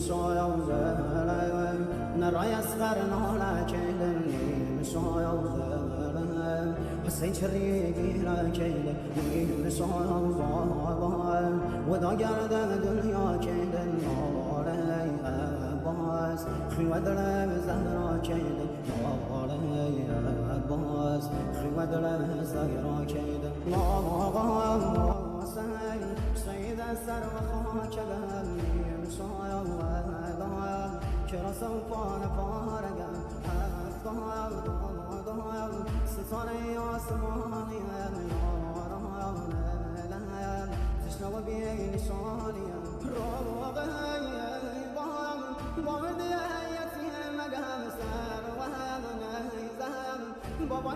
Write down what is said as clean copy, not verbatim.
مسایاوزه نرای اسقر نالا کیل مسایاوزه حسین چریگی را کیل مسایاوزه ودا گرده دنیا کیل ناله عباس خیوه دل زهرا کیل ناله عباس خیوه دل زهرا کیل ناله سید سر و خاک بهم سایم چرا سوپان پارگم دایم ستاره آسمانی یاران لهم تشنه و بی نشانیم با دیتی مگم سر و هم نیزم بابا